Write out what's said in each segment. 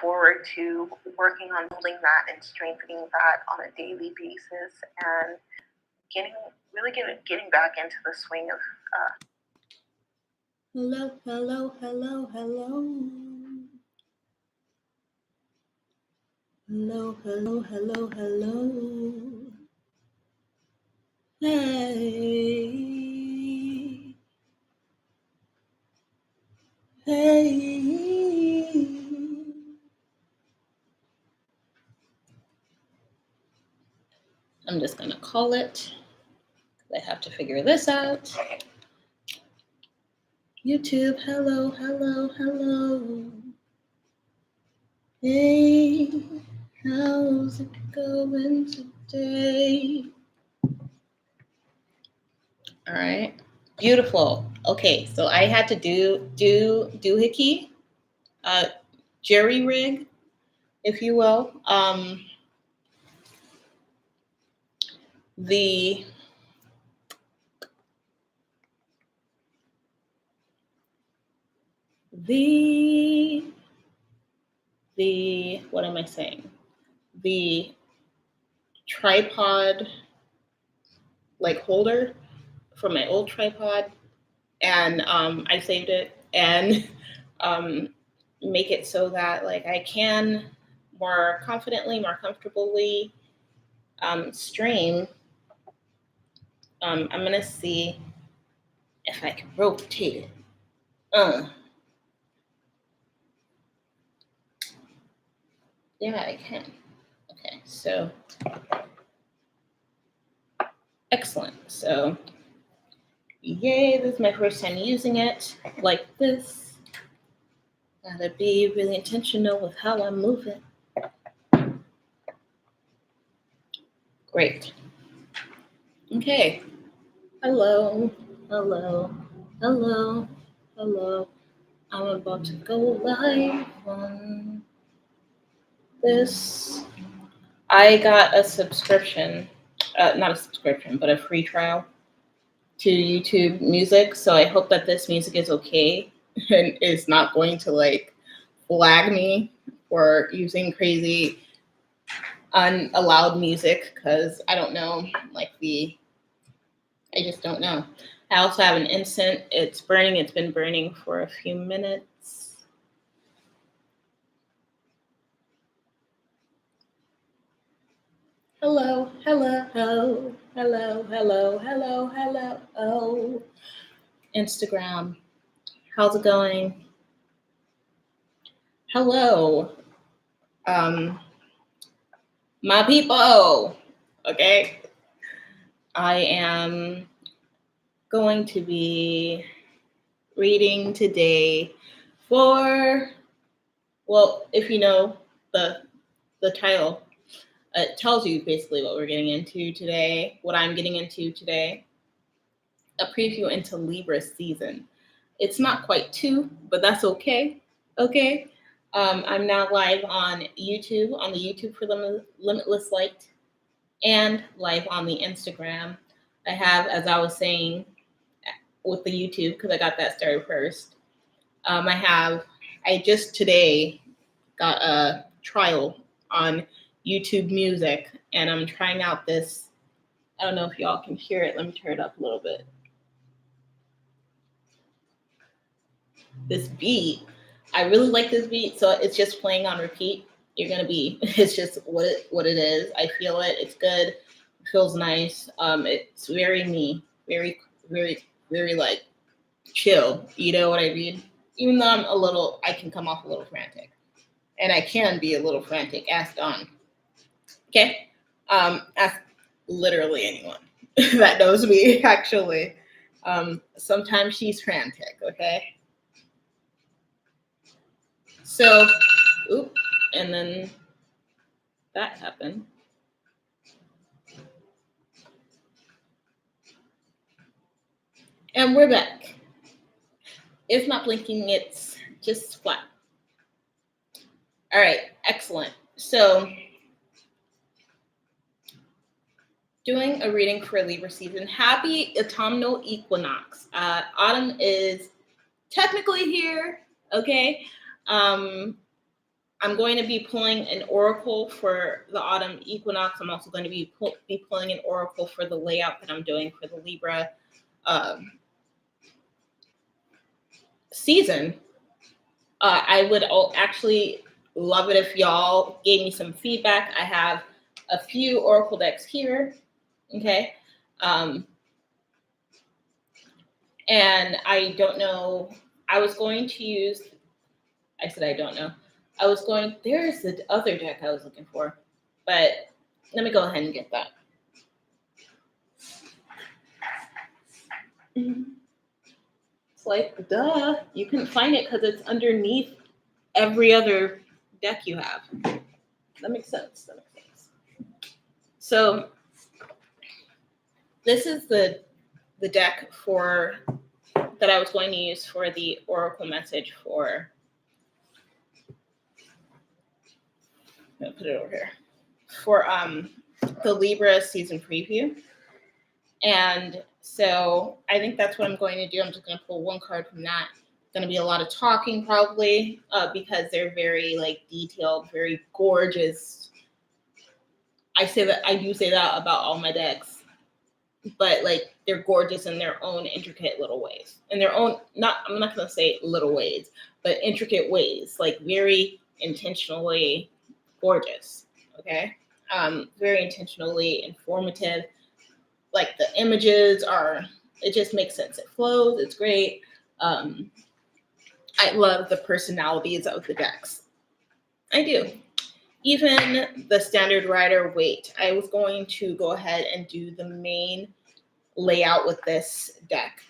forward to working on building that and strengthening that on a daily basis and getting back into the swing of hello, hello, hello, hello. Hello, hello, hello, hello. Hey. Hey. I'm just going to call it. I have to figure this out. YouTube, hello, hello, hello. Hey, how's it going today? All right, beautiful. Okay, so I had to do doohickey, jerry rig, if you will. The what am I saying? The tripod like holder from my old tripod, and I saved it and make it so that like I can more confidently, more comfortably stream. I'm gonna see if I can rotate it. Yeah, I can. Okay, so excellent. So yay, this is my first time using it like this. Gotta be really intentional with how I move it. Great. Okay. Hello, hello, hello, hello. I'm about to go live on this. I got a subscription, not a subscription, but a free trial to YouTube Music. So I hope that this music is okay and is not going to like flag me for using crazy unallowed music, because I don't know, like I just don't know. I also have an incense. It's burning. It's been burning for a few minutes. Hello, hello, hello, hello, hello, hello, hello. Oh, Instagram. How's it going? Hello. My people. Okay. I am going to be reading today for, well, if you know the title, it tells you basically what we're getting into today, what I'm getting into today. A preview into Libra season. It's not quite 2, but that's okay. Okay. I'm now live on YouTube, on the YouTube for Limitless Light, and live on the Instagram. I have, as I was saying, with the YouTube, because I got that started first. I just today got a trial on YouTube Music, and I'm trying out this. I don't know if y'all can hear it. Let me turn it up a little bit. This beat, I really like this beat, so it's just playing on repeat. It's just what it is. I feel it. It's good. It feels nice. It's very me, very, very, very like chill. You know what I mean? Even though I can come off a little frantic, and I can be a little frantic. Ask Dawn. Okay. Ask literally anyone that knows me. Actually, sometimes she's frantic. Okay. So, and then that happened. And we're back. It's not blinking, it's just flat. All right, excellent. So, doing a reading for Libra season. Happy autumnal equinox. Autumn is technically here, okay? I'm going to be pulling an oracle for the autumn equinox. I'm also going to be pulling an oracle for the layout that I'm doing for the Libra season. I would actually love it if y'all gave me some feedback. I have a few oracle decks here, okay? And I don't know. I was going to use. I said I don't know. There's the other deck I was looking for, but let me go ahead and get that. It's like, duh, you couldn't find it because it's underneath every other deck you have. That makes sense. So this is the deck that I was going to use for the oracle message for. I'm gonna put it over here for the Libra season preview. And so I think that's what I'm going to do. I'm just going to pull one card from that. It's going to be a lot of talking probably because they're very like detailed, very gorgeous. I do say that about all my decks, but like they're gorgeous in their own intricate little ways. In their own, I'm not going to say little ways, but intricate ways, like very intentionally gorgeous. Okay. Very intentionally informative. Like the images it just makes sense. It flows. It's great. I love the personalities of the decks. I do. Even the standard rider weight. I was going to go ahead and do the main layout with this deck.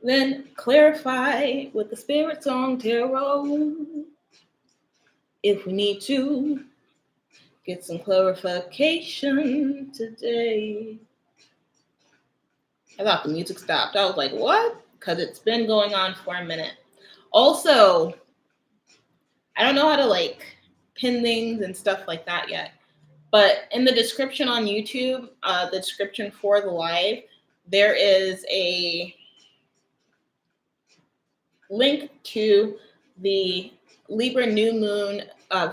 Then clarify with the Spirit Song Tarot if we need to. Get some clarification today. I thought the music stopped. I was like, what? Because it's been going on for a minute. Also, I don't know how to like pin things and stuff like that yet. But in the description on YouTube, the description for the live, there is a link to the Libra new moon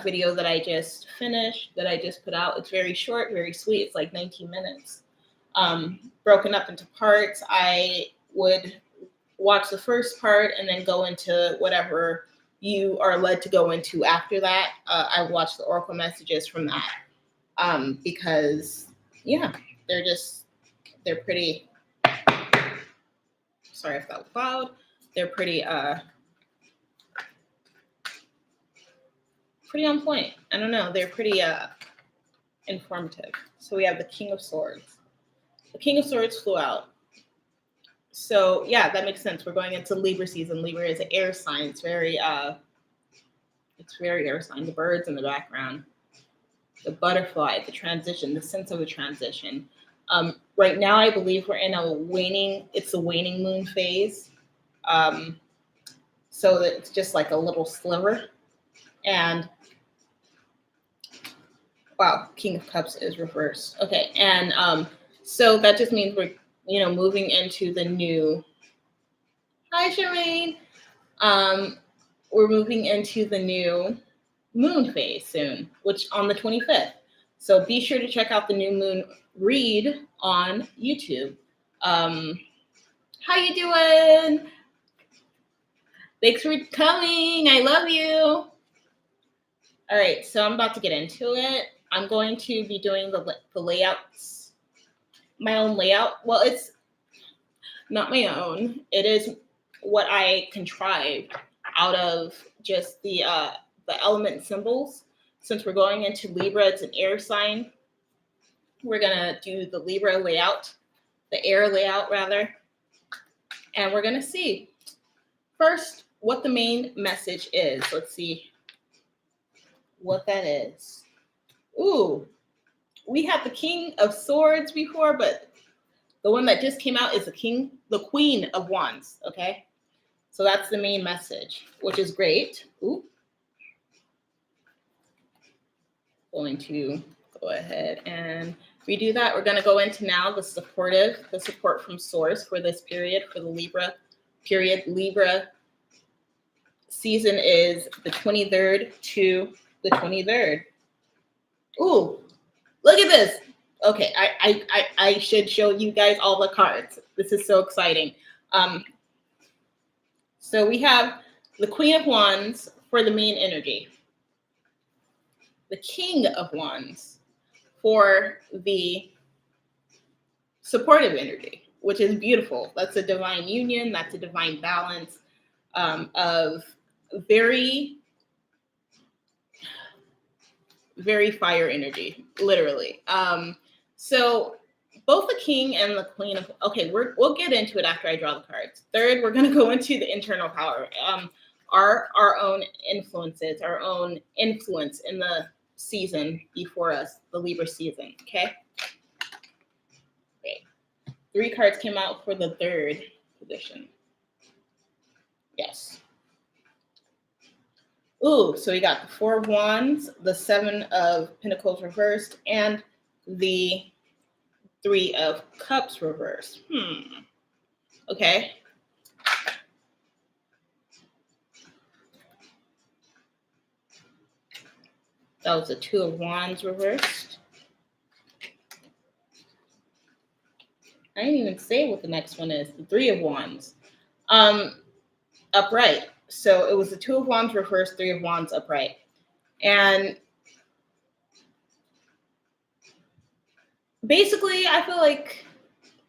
video that I just finished, that I just put out. It's very short, very sweet. It's like 19 minutes. Broken up into parts. I would watch the first part and then go into whatever you are led to go into after that. I watch the oracle messages from that because, yeah, they're pretty, sorry if that was loud. They're pretty on point. I don't know. They're pretty informative. So we have the King of Swords. The King of Swords flew out. So yeah, that makes sense. We're going into Libra season. Libra is an air sign. It's very air sign. The birds in the background, the butterfly, the transition, the sense of a transition. Right now, I believe we're in a waning moon phase. So that it's just like a little sliver. And wow, King of Cups is reversed. Okay, and so that just means we're moving into the new. Hi, Charmaine. We're moving into the new moon phase soon, which on the 25th. So be sure to check out the new moon read on YouTube. How you doing? Thanks for coming. I love you. All right, so I'm about to get into it. I'm going to be doing the layouts, my own layout. Well, it's not my own. It is what I contrived out of just the element symbols. Since we're going into Libra, it's an air sign. We're gonna do the Libra layout, the air layout rather, and we're gonna see first what the main message is. Let's see what that is. Ooh, we had the King of Swords before, but the one that just came out is the Queen of Wands, okay? So that's the main message, which is great. Ooh. Going to go ahead and redo that. We're gonna go into now the support from source for this period, for the Libra period, Libra season is the 23rd to the 23rd. Ooh, look at this. Okay, I should show you guys all the cards. This is so exciting. So we have the Queen of Wands for the main energy, the King of Wands for the supportive energy, which is beautiful. That's a divine union. That's a divine balance of very, very fire energy, literally. So both the King and the Queen of, okay, we'll get into it after I draw the cards. Third, we're going to go into the internal power, our own influences, our own influence in the season before us, the Libra season. Okay. Great. 3 cards came out for the third position. Yes. Ooh, so we got the 4 of Wands, the 7 of Pentacles reversed, and the 3 of Cups reversed. Okay. That was the 2 of Wands reversed. I didn't even say what the next one is. The 3 of Wands. Upright. So it was the 2 of Wands reversed, 3 of Wands upright. And basically, I feel like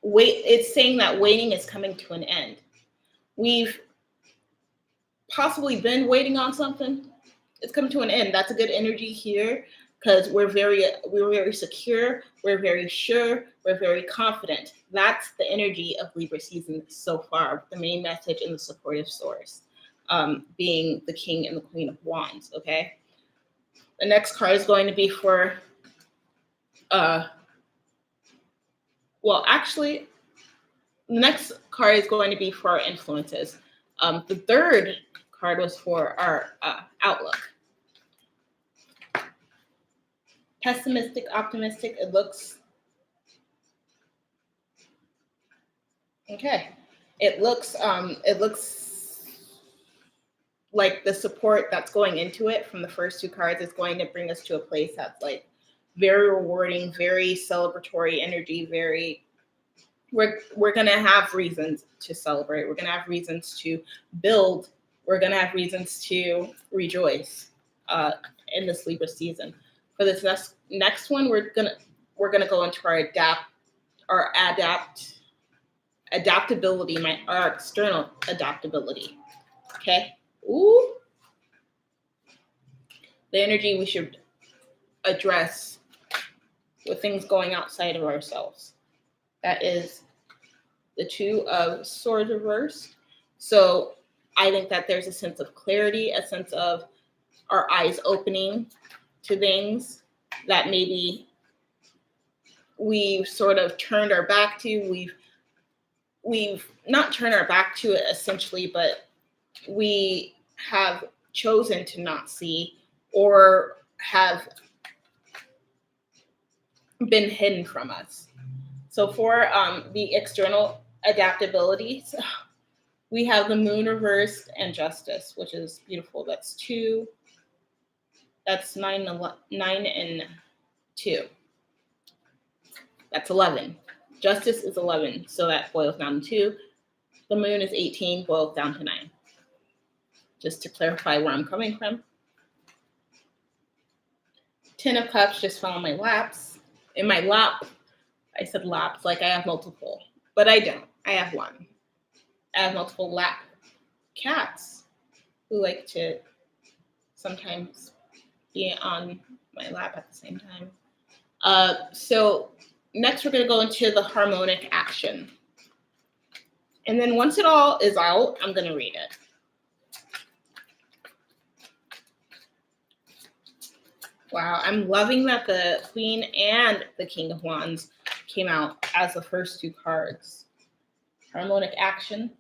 it's saying that waiting is coming to an end. We've possibly been waiting on something. It's come to an end. That's a good energy here because we're very secure, we're very sure, we're very confident. That's the energy of Libra season so far. The main message in the supportive source being the King and the Queen of Wands. Okay. The next card is going to be for actually, the next card is going to be for our influences. The third card was for our outlook. Pessimistic, optimistic, it looks okay. It looks like the support that's going into it from the first 2 cards is going to bring us to a place that's like very rewarding, very celebratory energy, we're gonna have reasons to celebrate. We're gonna have reasons to build. We're gonna have reasons to rejoice in this Libra season. For this next one, we're gonna go into our adaptability, our external adaptability. Okay. Ooh. The energy we should address with things going outside of ourselves. That is the 2 of Swords reversed. So I think that there's a sense of clarity, a sense of our eyes opening to things that maybe we've sort of turned our back to. We've not turned our back to it essentially, but we have chosen to not see or have been hidden from us. So for the external adaptability, we have the Moon reversed and Justice, which is beautiful. That's 2. That's 9 and 2. That's 11. Justice is 11, so that boils down to 2. The Moon is 18, boils down to 9. Just to clarify where I'm coming from. 10 of Cups just fell on my laps. In my lap, I said laps like I have multiple, but I don't. I have one. I have multiple lap cats who like to sometimes be on my lap at the same time. So next we're going to go into the harmonic action. And then once it all is out, I'm going to read it. Wow, I'm loving that the Queen and the King of Wands came out as the first 2 cards. Harmonic action.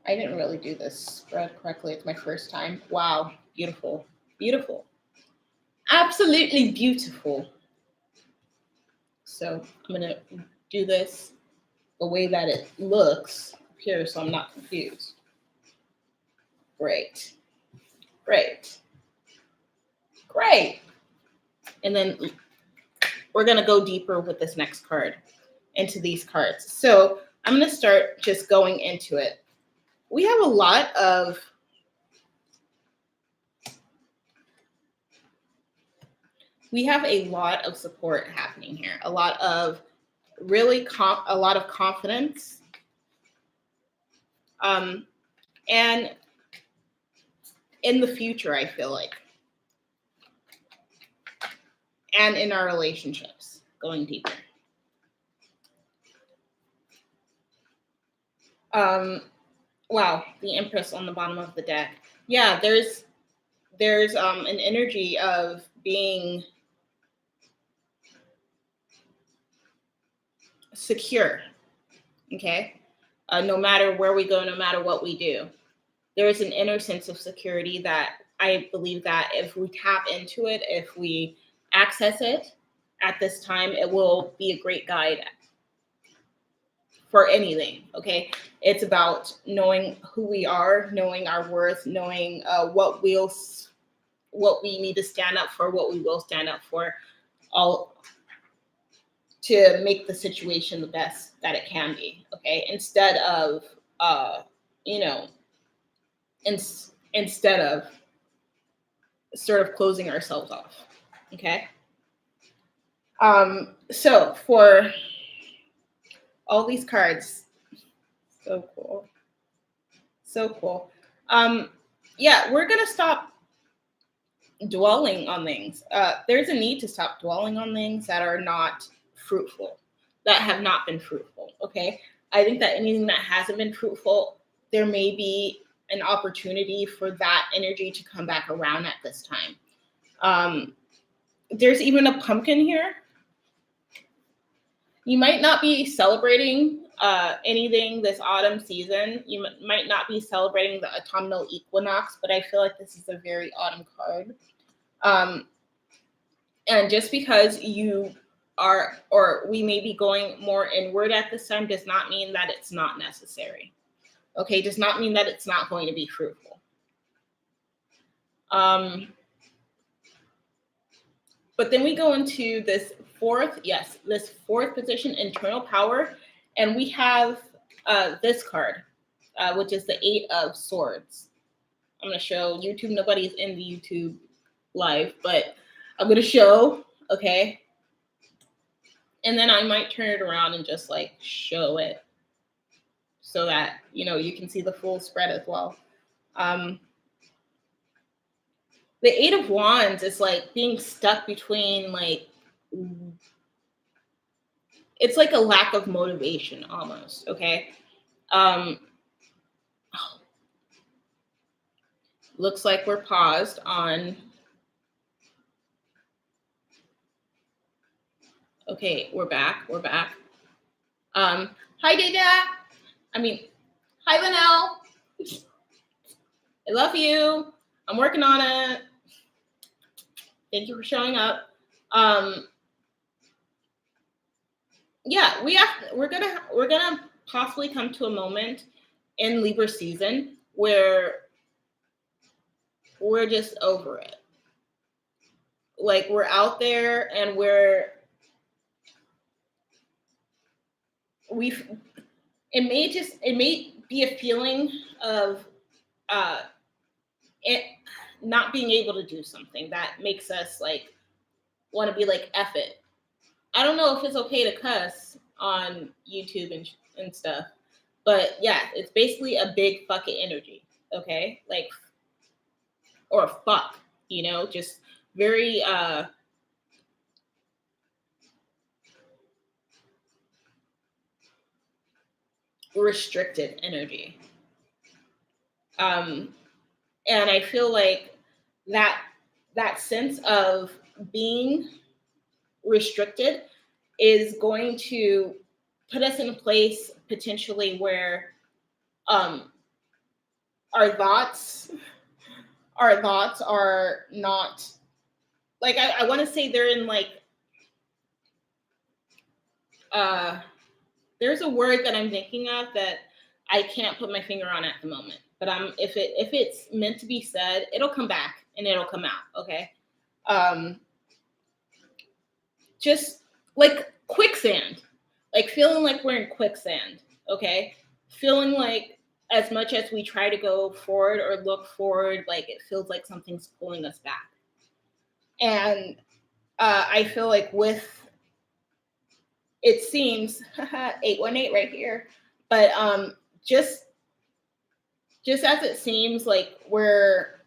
I didn't really do this spread correctly. It's my first time. Wow, beautiful, beautiful. Absolutely beautiful. So I'm going to do this the way that it looks here so I'm not confused. Great. Great. Great. And then we're going to go deeper with this next card into these cards. So I'm going to start just going into it. We have a lot of support happening here. A lot of really a lot of confidence. And in the future, I feel like. And in our relationships, going deeper. Wow, the Empress on the bottom of the deck. Yeah, there's an energy of being secure. Okay, no matter where we go, no matter what we do, there is an inner sense of security that I believe that if we tap into it, if we access it at this time, it will be a great guide for anything. Okay, it's about knowing who we are, knowing our worth, knowing what we need to stand up for, what we will stand up for, all to make the situation the best that it can be. Okay, instead of instead of sort of closing ourselves off. Okay. So for all these cards, so cool. Yeah, we're gonna stop dwelling on things. There's a need to stop dwelling on things that are not fruitful, that have not been fruitful. Okay. I think that anything that hasn't been fruitful, there may be an opportunity for that energy to come back around at this time. There's even a pumpkin here. You might not be celebrating anything this autumn season. You might not be celebrating the autumnal equinox, but I feel like this is a very autumn card. And just because you are, or we may be going more inward at this time, does not mean that it's not necessary. Okay, does not mean that it's not going to be fruitful. But then we go into this fourth position, internal power, and we have this card, which is the 8 of Swords. I'm going to show YouTube. Nobody's in the YouTube live, but I'm going to show, okay? And then I might turn it around and just like show it so that, you can see the full spread as well. The 8 of Wands is like being stuck between it's like a lack of motivation almost, okay? Looks like we're paused on. Okay, we're back. Hi, Dada. Hi, Linnell. I love you. I'm working on it. Thank you for showing up. Yeah, we're gonna possibly come to a moment in Libra season where we're just over it. Like we're out there and it may be a feeling of it not being able to do something that makes us like want to be like F it. I don't know if it's okay to cuss on YouTube and stuff, but yeah, it's basically a big fuck it energy, okay? Like, or fuck, just very restricted energy. And I feel like that sense of being restricted is going to put us in a place potentially where our thoughts are not like I want to say they're in like there's a word that I'm thinking of that I can't put my finger on at the moment. But if it's meant to be said, it'll come back and it'll come out. Okay. Just like quicksand, like feeling like we're in quicksand. Okay. Feeling like as much as we try to go forward or look forward, like it feels like something's pulling us back. And I feel like it seems 818 right here, but just as it seems like we're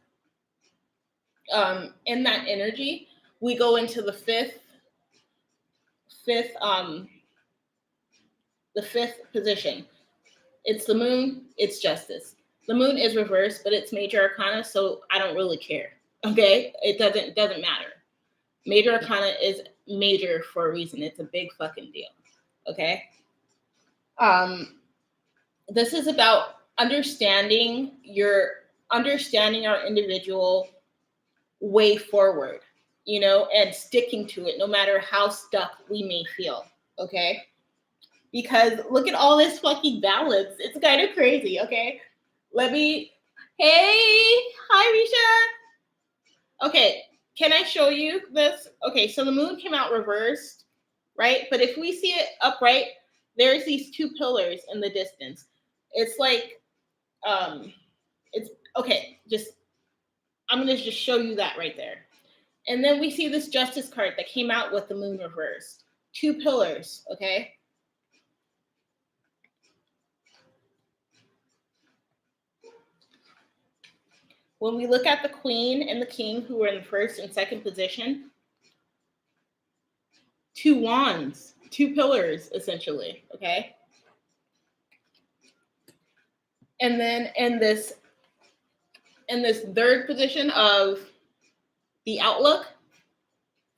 in that energy, we go into the fifth position. It's the moon, it's justice. The moon is reversed, but it's major arcana, so I don't really care. Okay? It doesn't matter. Major arcana is major for a reason. It's a big fucking deal. Okay? This is about understanding our individual way forward, and sticking to it no matter how stuck we may feel. Okay? Because look at all this fucking balance. It's kind of crazy. Okay? Hey, hi Risha. Okay, can I show you this? Okay, so the moon came out reversed, right? But if we see it upright, there's these two pillars in the distance. It's like, it's okay. I'm gonna just show you that right there. And then we see this justice card that came out with the moon reversed. Two pillars, okay? When we look at the queen and the king, who are in the first and second position, two wands, two pillars, essentially, okay? And then in this third position of the outlook,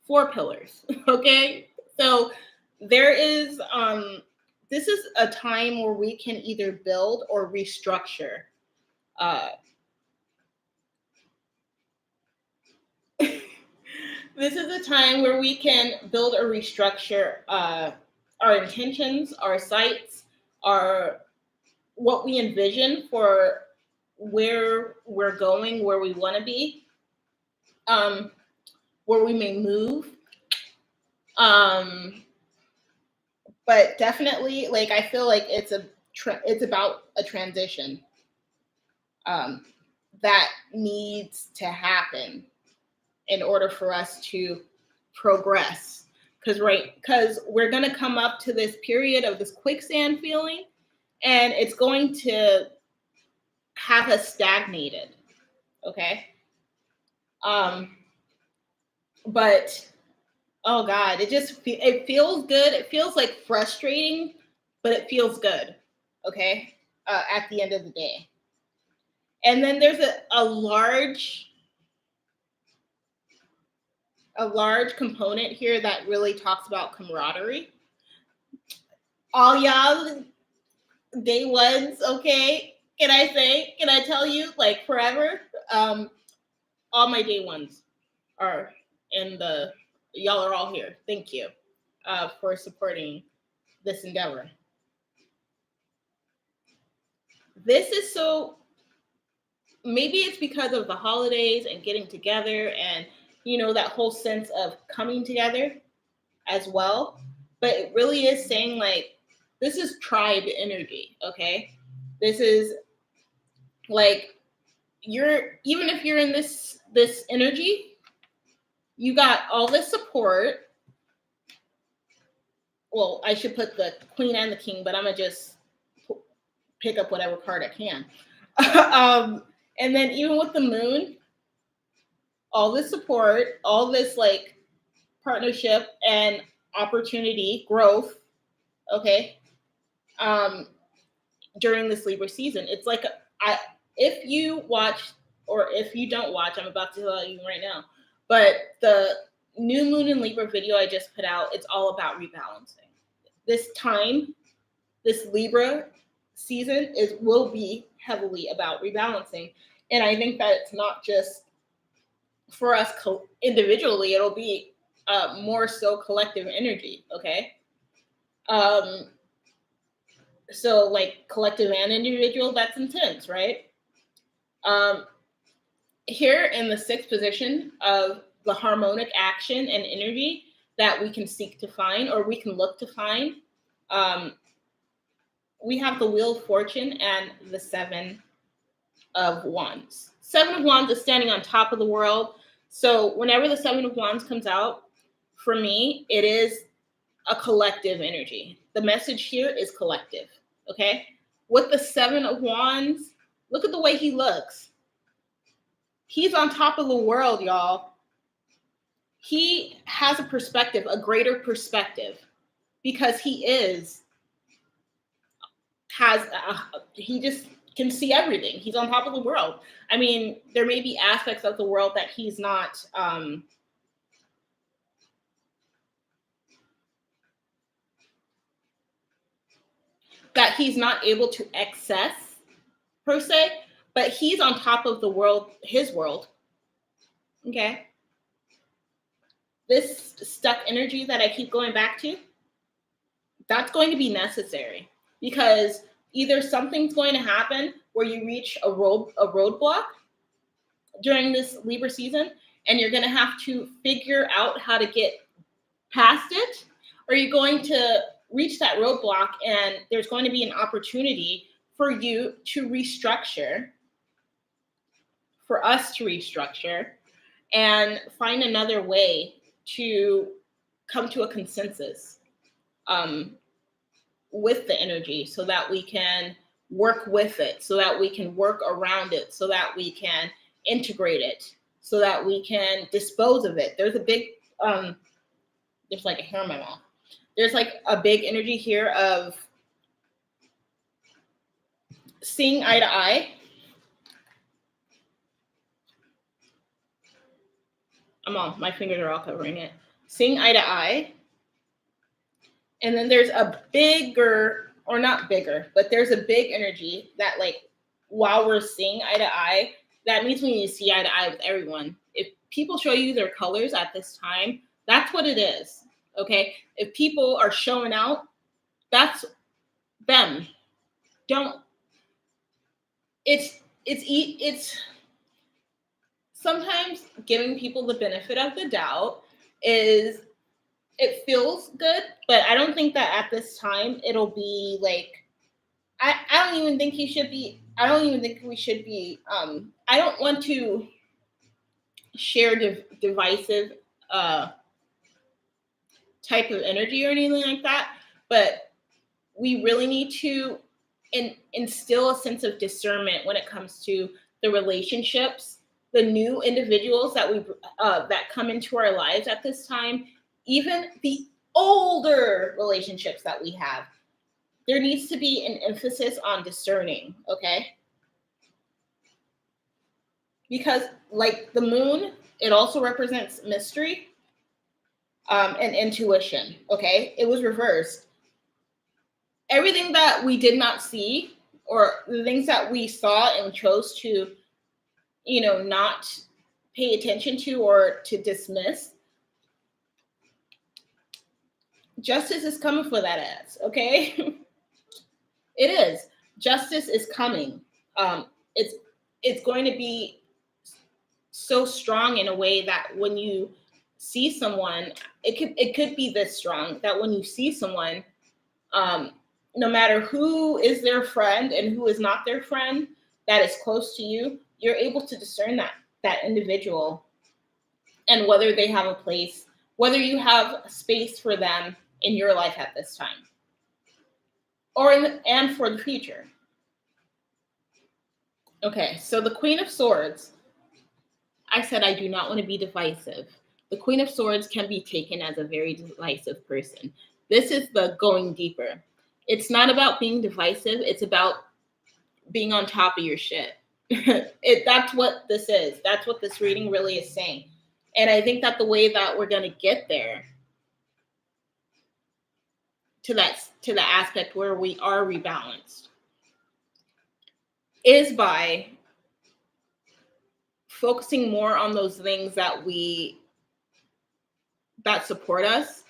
four pillars, okay? So there is, this is a time where we can either build or restructure. This is a time where we can build or restructure our intentions, our sights, what we envision for where we're going, where we want to be, where we may move. But definitely, like, I feel like it's about a transition that needs to happen in order for us to progress. Because we're going to come up to this period of this quicksand feeling, and it's going to have us stagnated. Okay. But oh God, it feels good. It feels like frustrating, but it feels good. Okay. At the end of the day. And then there's a large component here that really talks about camaraderie. All y'all day ones, okay? Can I tell you, like, forever? All my day ones are y'all are all here. Thank you for supporting this endeavor. This is so, maybe it's because of the holidays and getting together and, that whole sense of coming together as well. But it really is saying, like, this is tribe energy, okay? This is like, even if you're in this energy, you got all this support. Well, I should put the queen and the king, but I'm gonna just pick up whatever card I can. And then even with the moon, all this support, all this like partnership and opportunity, growth, okay, during this Libra season. It's like, if you watch, or if you don't watch, I'm about to tell you right now, but the new moon in Libra video I just put out, it's all about rebalancing. This Libra season will be heavily about rebalancing. And I think that it's not just for us individually, it'll be more so collective energy, okay? So like collective and individual, that's intense, right? Um, Here in the sixth position of the harmonic action and energy that we can seek to find or we can look to find, we have the Wheel of Fortune and the Seven of Wands. Seven of Wands is standing on top of the world. So whenever the Seven of Wands comes out, for me, it is a collective energy. The message here is collective, okay? With the Seven of Wands, look at the way he looks. He's on top of the world, y'all. He has a perspective, a greater perspective, because he just can see everything. He's on top of the world. I mean, there may be aspects of the world that he's not able to access per se, but he's on top of the world, his world. Okay. This stuck energy that I keep going back to, that's going to be necessary, because either something's going to happen where you reach a roadblock during this Libra season, and you're going to have to figure out how to get past it, or you're going to reach that roadblock and there's going to be an opportunity for you to restructure, for us to restructure and find another way to come to a consensus with the energy, so that we can work with it, so that we can work around it, so that we can integrate it, so that we can dispose of it. There's a big there's like a hair in my mouth. There's like a big energy here of seeing eye to eye. My fingers are all covering it. Seeing eye to eye. And then there's a bigger, or not bigger, but there's a big energy that, like, while we're seeing eye to eye, that means we need to see eye to eye with everyone. If people show you their colors at this time, that's what it is. Okay? If people are showing out, that's them. Don't. It's sometimes giving people the benefit of the doubt is, it feels good, but I don't think that at this time it'll be like, I don't even think we should be I don't want to share divisive type of energy or anything like that, but we really need to instill a sense of discernment when it comes to the relationships, the new individuals that come into our lives at this time, even the older relationships that we have. There needs to be an emphasis on discerning, okay? Because like the moon, it also represents mystery and intuition, okay? It was reversed. Everything that we did not see, or the things that we saw and chose to, not pay attention to or to dismiss, justice is coming for that ass, okay? It is. Justice is coming. It's going to be so strong in a way that when you see someone, it could be this strong that when you see someone, no matter who is their friend and who is not their friend, that is close to you, you're able to discern that individual, and whether they have a place, whether you have space for them in your life at this time, or and for the future. Okay, so the Queen of Swords, I said I do not want to be divisive. The Queen of Swords can be taken as a very divisive person. This is the going deeper. It's not about being divisive. It's about being on top of your shit. That's what this is. That's what this reading really is saying. And I think that the way that we're going to get there to the aspect where we are rebalanced is by focusing more on those things that support us.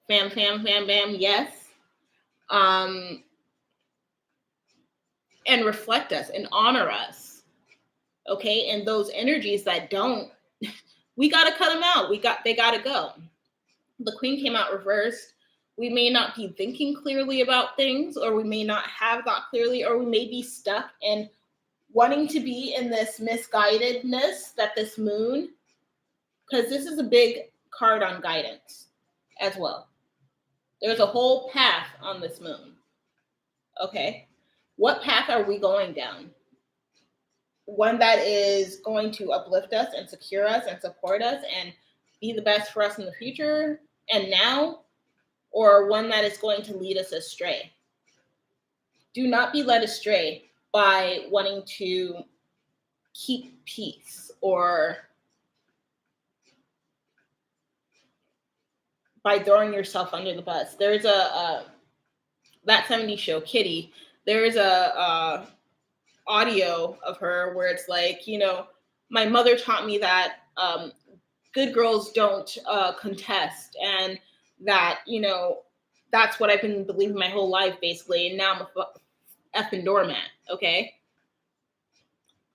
Fam, fam, fam, bam, yes. and reflect us and honor us. Okay, and those energies that don't, we got to cut them out. They got to go. The Queen came out reversed. We may not be thinking clearly about things, or we may not have thought clearly, or we may be stuck in wanting to be in this misguidedness that this moon, because this is a big card on guidance as well. There's a whole path on this moon. Okay. What path are we going down? One that is going to uplift us and secure us and support us and be the best for us in the future and now, or one that is going to lead us astray? Do not be led astray by wanting to keep peace or by throwing yourself under the bus. There's a that 70s show, Kitty. There's a audio of her where it's like, my mother taught me that good girls don't contest, and that, that's what I've been believing my whole life, basically. And now I'm a effing doormat, okay?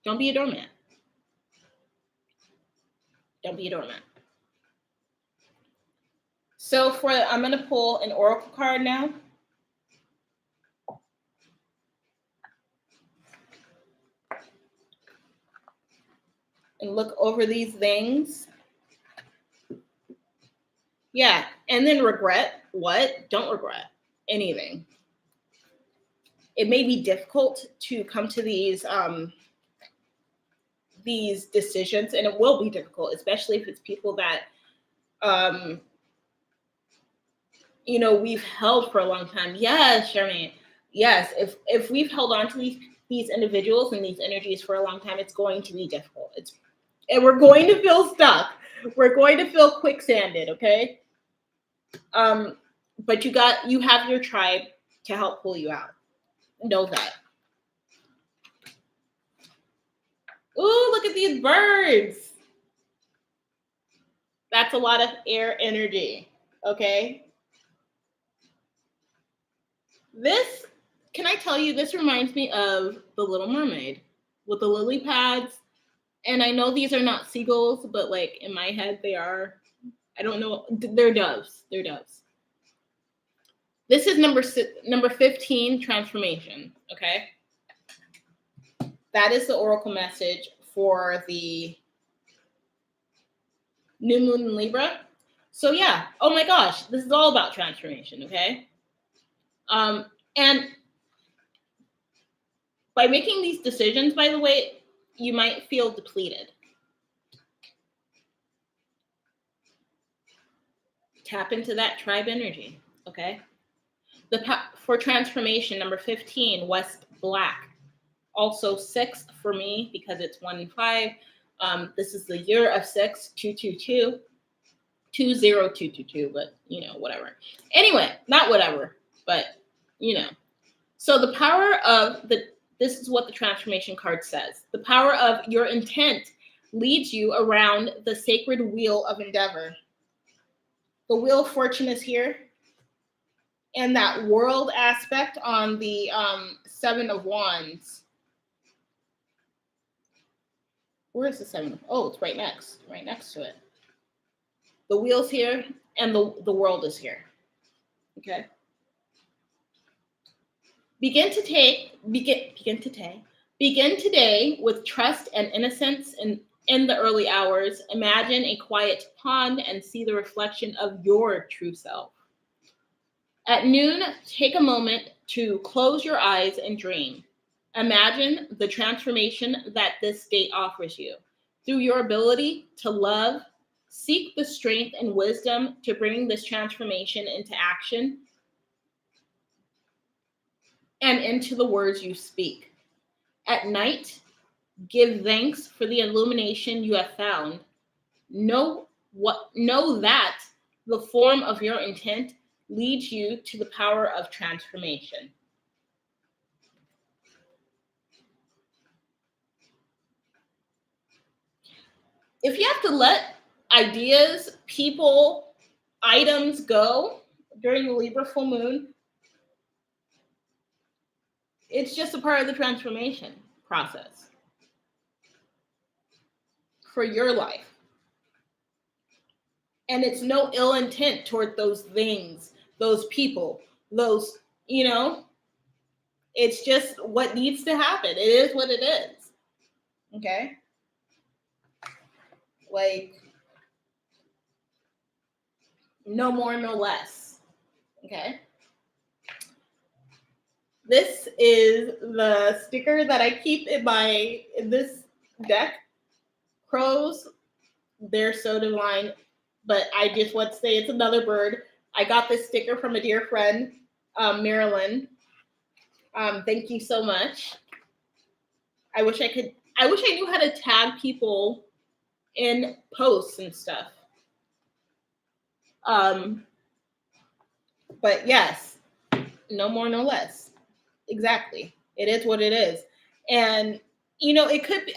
Don't be a doormat. Don't be a doormat. So I'm going to pull an oracle card now. And look over these things. Yeah, and then regret what? Don't regret anything. It may be difficult to come to these decisions, and it will be difficult, especially if it's people that we've held for a long time. Yes, Charmaine. Yes, if we've held on to these individuals and these energies for a long time, it's going to be difficult. And we're going to feel stuck. We're going to feel quicksanded, okay? But you have your tribe to help pull you out. Know that. Ooh, look at these birds. That's a lot of air energy, okay? This, can I tell you, this reminds me of The Little Mermaid with the lily pads. And I know these are not seagulls, but like in my head, they are. I don't know. They're doves. They're doves. This is number 15, transformation. Okay. That is the oracle message for the new moon in Libra. So yeah. Oh my gosh, this is all about transformation. Okay. And by making these decisions, by the way, you might feel depleted. Tap into that tribe energy, okay? For transformation, number 15, West Black. Also 6 for me because it's 1 and 5. This is the year of 6, 222, 20222, but whatever. Anyway, not whatever, but So the power of this is what the transformation card says. The power of your intent leads you around the sacred wheel of endeavor. The wheel of fortune is here. And that world aspect on the 7 of wands. Where is the 7? Oh, it's right next to it. The wheel's here and the world is here. Okay. Begin today with trust and innocence in the early hours. Imagine a quiet pond and see the reflection of your true self. At noon, take a moment to close your eyes and dream. Imagine the transformation that this date offers you. Through your ability to love, seek the strength and wisdom to bring this transformation into action and into the words you speak. At night, give thanks for the illumination you have found. Know that the form of your intent leads you to the power of transformation. If you have to let ideas, people, items go during the Libra full moon, It's just a part of the transformation process for your life. And it's no ill intent toward those things, those people, those, it's just what needs to happen. It is what it is. Okay? Like, no more, no less. Okay? This is the sticker that I keep in this deck. Crows, they're so divine. But I just want to say it's another bird. I got this sticker from a dear friend, Marilyn. Thank you so much. I wish I knew how to tag people in posts and stuff. But yes, no more, no less. Exactly. It is what it is. And, it could be,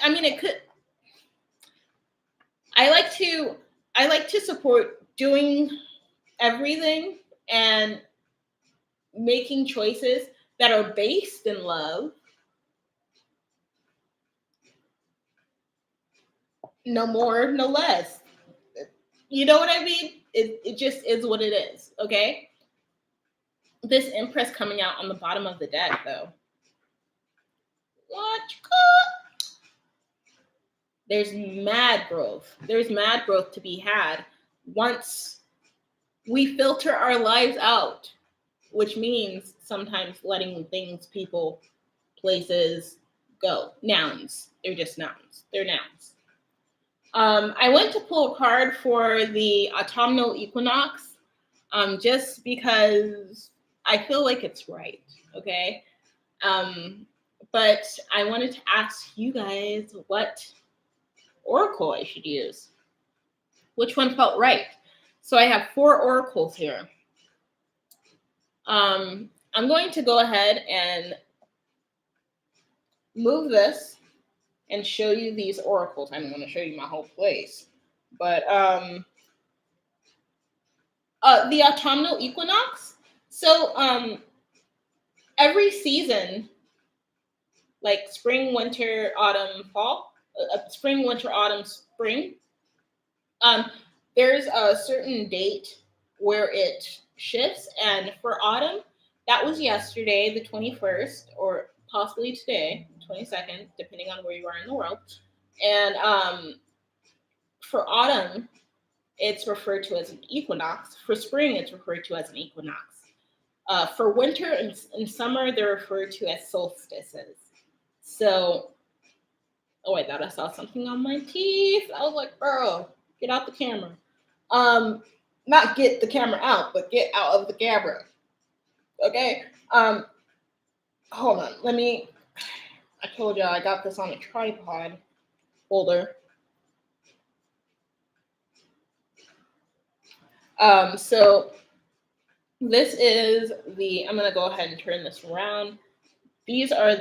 I like to support doing everything and making choices that are based in love. No more, no less. You know what I mean? It just is what it is, okay? This Empress coming out on the bottom of the deck, though. What? There's mad growth. There's mad growth to be had once we filter our lives out, which means sometimes letting things, people, places go. Nouns. They're just nouns. They're nouns. I went to pull a card for the autumnal equinox, just because I feel like it's right, okay? But I wanted to ask you guys what oracle I should use. Which one felt right? So I have 4 oracles here. I'm going to go ahead and move this and show you these oracles. I'm going to show you my whole place. But the autumnal equinox. So every season, like spring, winter, autumn, fall, spring, winter, autumn, spring, there's a certain date where it shifts. And for autumn, that was yesterday, the 21st, or possibly today, 22nd, depending on where you are in the world. And for autumn, it's referred to as an equinox. For spring, it's referred to as an equinox. For winter and summer, they're referred to as solstices. So, oh, I thought I saw something on my teeth. I was like, bro, get out the camera. Not get the camera out, but get out of the camera. Okay? Hold on. I told y'all I got this on a tripod holder. So this is I'm going to go ahead and turn this around. These are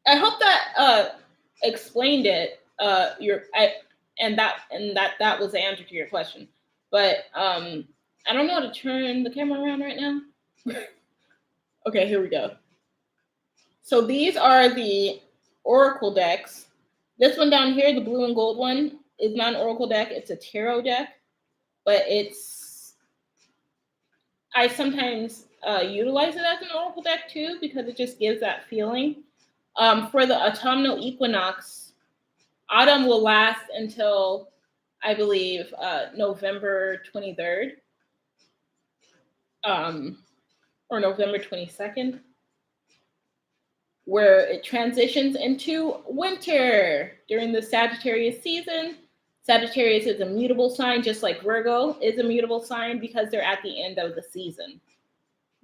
I hope that explained it. And that was the answer to your question. But I don't know how to turn the camera around right now. Okay, here we go. So these are the oracle decks. This one down here, the blue and gold one, is not an oracle deck. It's a tarot deck. But I sometimes utilize it as an oracle deck too, because it just gives that feeling. For the autumnal equinox, autumn will last until, I believe, November 23rd, or November 22nd, where it transitions into winter during the Sagittarius season. Sagittarius is a mutable sign, just like Virgo is a mutable sign, because they're at the end of the season.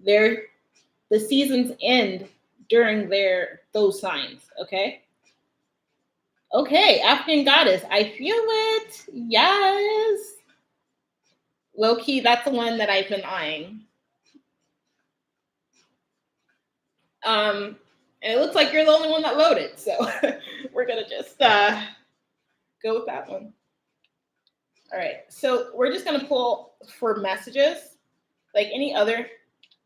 The seasons end during those signs, okay? Okay, African goddess, I feel it. Yes. Low key, that's the one that I've been eyeing. And it looks like you're the only one that voted, so we're gonna just go with that one. All right, so we're just gonna pull for messages, like any other.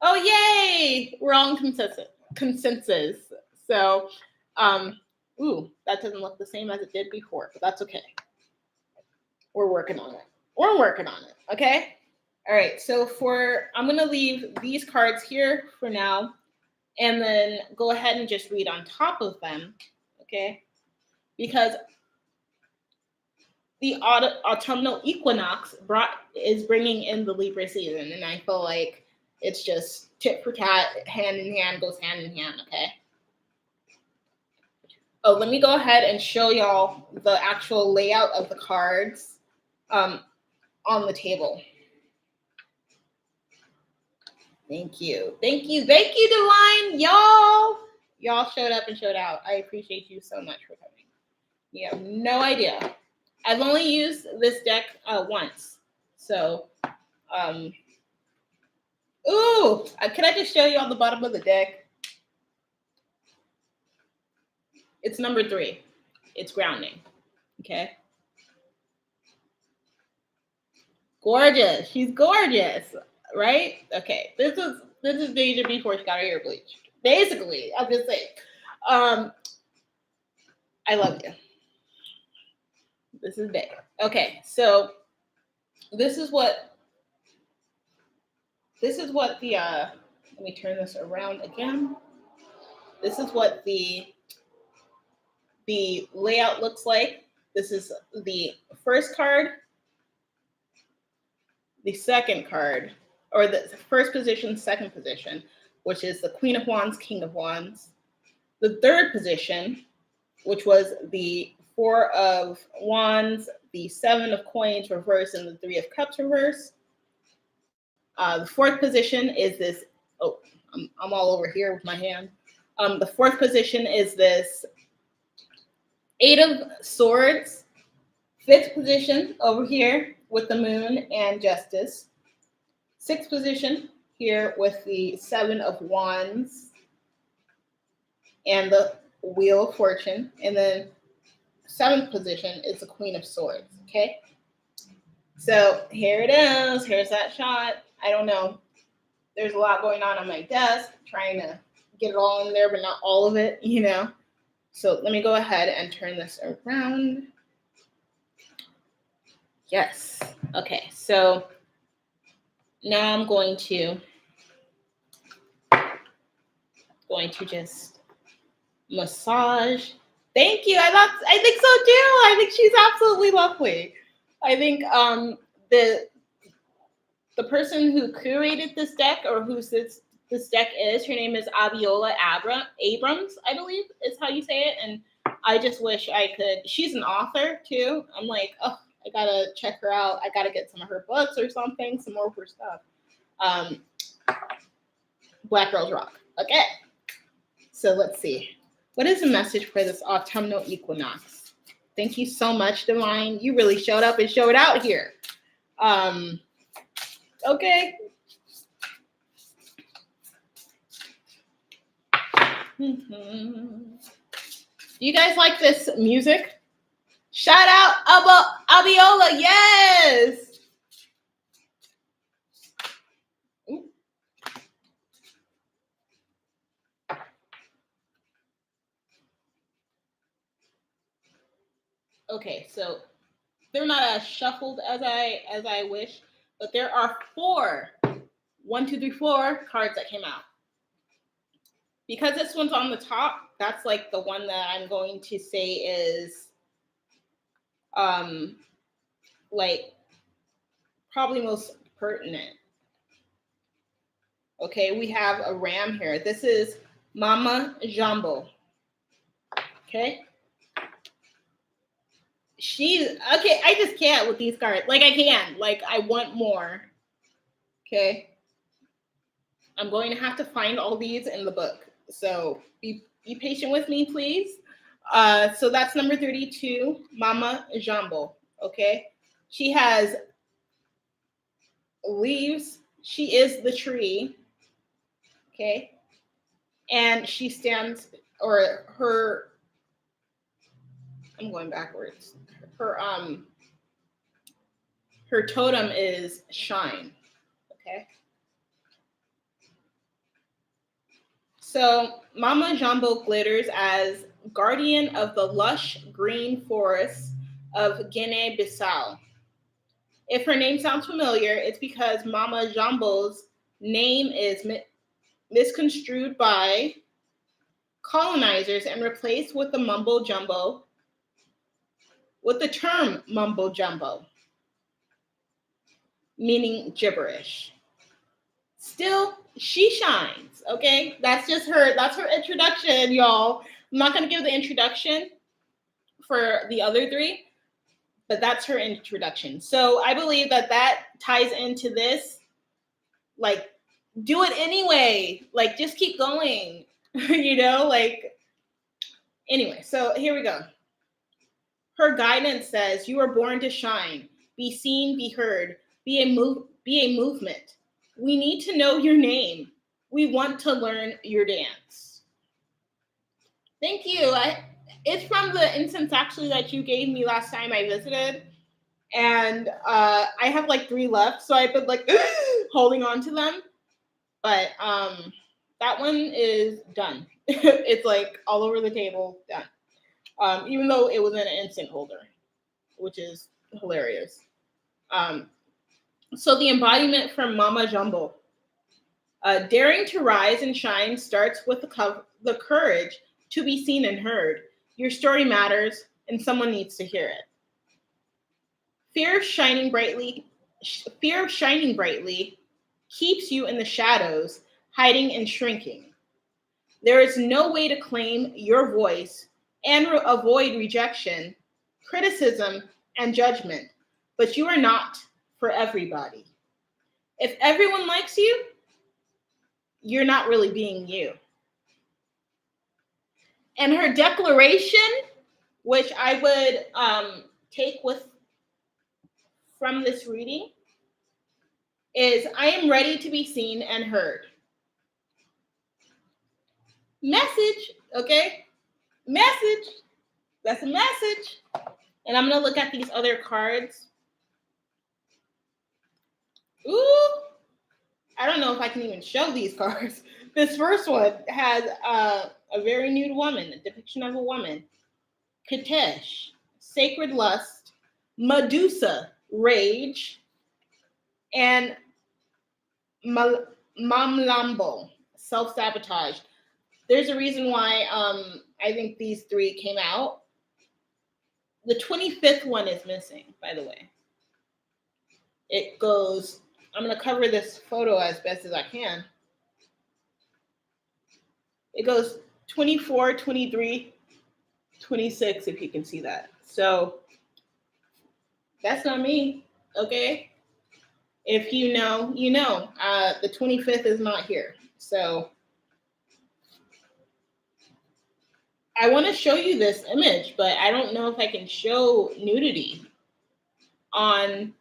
Oh, yay! We're all inconsistent. consensus. So, ooh, that doesn't look the same as it did before, but that's okay. We're working on it. Okay? All right, so I'm going to leave these cards here for now, and then go ahead and just read on top of them, okay? Because the autumnal equinox is bringing in the Libra season, and I feel like it's just tit for tat, hand in hand, goes hand in hand, okay? Oh, let me go ahead and show y'all the actual layout of the cards on the table. Thank you, Divine. Y'all showed up and showed out. I appreciate you so much for coming. You have no idea. I've only used this deck once. So, can I just show you on the bottom of the deck? It's number 3. It's grounding. Okay. Gorgeous. She's gorgeous, right? Okay. This is Deja before she got her hair bleached. Basically, I'm just saying. I love you. This is big. Okay, so this is what the let me turn this around again. This is what the layout looks like. This is the first card, the second card, or the first position, second position, which is the Queen of Wands, King of Wands. The third position, which was the 4 of Wands, the 7 of Coins reverse, and the 3 of Cups reverse. The fourth position is this. Oh, I'm all over here with my hand. The fourth position is this 8 of Swords. Fifth position over here with the Moon and Justice. Sixth position here with the 7 of Wands and the Wheel of Fortune. And then seventh position is the Queen of Swords. Okay. So here it is. Here's that shot. I don't know. There's a lot going on my desk, trying to get it all in there, but not all of it, you know. So let me go ahead and turn this around. Yes. Okay. So now I'm going to just massage. Thank you. I think so too. I think she's absolutely lovely. I think the person who curated this deck, or who this deck is, her name is Abiola Abrams, I believe is how you say it. And I just wish I could. She's an author too. I'm like, oh, I gotta check her out. I gotta get some of her books or something, some more of her stuff. Black Girls Rock. Okay. So let's see. What is the message for this autumnal equinox? Thank you so much, Divine. You really showed up and showed out here. Okay. Do you guys like this music? Shout out Abiola. Yes. Okay, so they're not as shuffled as I wish, but there are 4 1, 2, 3, 4 cards that came out. Because this one's on the top, that's like the one that I'm going to say is like probably most pertinent. Okay, we have a ram here. This is Mama Jumbo. Okay. Okay, I just can't with these cards. Like I can. Like I want more. Okay. I'm going to have to find all these in the book. So be patient with me, please. So that's number 32, Mama Jumbo. Okay. She has leaves. She is the tree. Okay. And she stands, or her, I'm going backwards. Her totem is shine. Okay. So Mama Jumbo glitters as guardian of the lush green forests of Guinea-Bissau. If her name sounds familiar, it's because Mama Jumbo's name is misconstrued by colonizers and replaced with the term mumbo jumbo, meaning gibberish. Still, she shines, okay? That's her introduction, y'all. I'm not gonna give the introduction for the other three, but that's her introduction. So I believe that ties into this. Like, do it anyway. Like, just keep going. Anyway, so here we go. Her guidance says, "You are born to shine, be seen, be heard, be a movement. We need to know your name. We want to learn your dance." Thank you. It's from the incense actually that you gave me last time I visited, and I have like 3 left, so I've been like holding on to them. But that one is done. It's like all over the table, done. Even though it was in an instant holder, which is hilarious. So the embodiment from Mama Jumbo. Daring to rise and shine starts with the courage to be seen and heard. Your story matters, and someone needs to hear it. Fear of shining brightly keeps you in the shadows, hiding and shrinking. There is no way to claim your voice and avoid rejection, criticism, and judgment, but you are not for everybody. If everyone likes you, you're not really being you. And her declaration, which I would take from this reading, is, "I am ready to be seen and heard." Message, okay? Message. That's a message. And I'm going to look at these other cards. Ooh, I don't know if I can even show these cards. This first one has a very nude woman, a depiction of a woman. Katesh, sacred lust. Medusa, rage. And Mamlambo, self-sabotage. There's a reason why I think these 3 came out. The 25th one is missing, by the way. It goes, I'm going to cover this photo as best as I can. It goes 24, 23, 26, if you can see that. So that's not me, okay? If you know, you know. The 25th is not here. So I want to show you this image, but I don't know if I can show nudity on...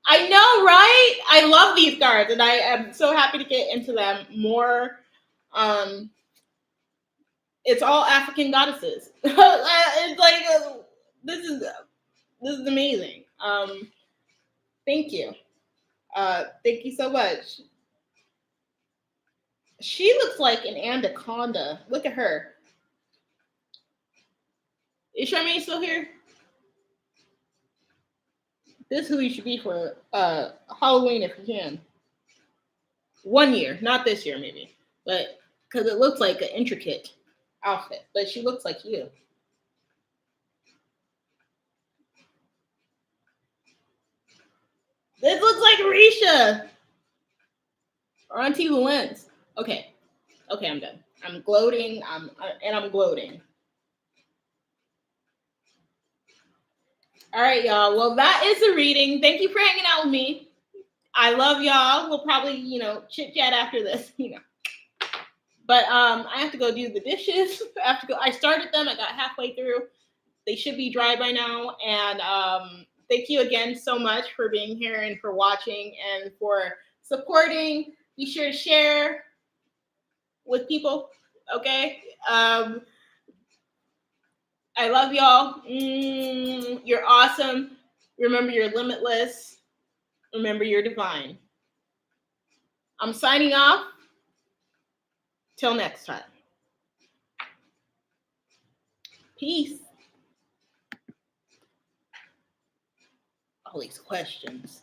I know, right? I love these cards, and I am so happy to get into them more. It's all African goddesses. It's like this is amazing. Thank you. Thank you so much. She looks like an anaconda. Look at her. Is Charmaine still here? This is who you should be for Halloween if you can. 1 year, not this year maybe, but because it looks like an intricate outfit, but she looks like you. This looks like Risha or Auntie Lens. Okay, I'm done. I'm gloating. I'm gloating. All right, y'all. Well, that is the reading. Thank you for hanging out with me. I love y'all. We'll probably, chit chat after this, But I have to go do the dishes. I started them. I got halfway through. They should be dry by now. And thank you again so much for being here and for watching and for supporting. Be sure to share with people. Okay. I love y'all. You're awesome. Remember, you're limitless. Remember, you're divine. I'm signing off. Till next time. Peace. All these questions.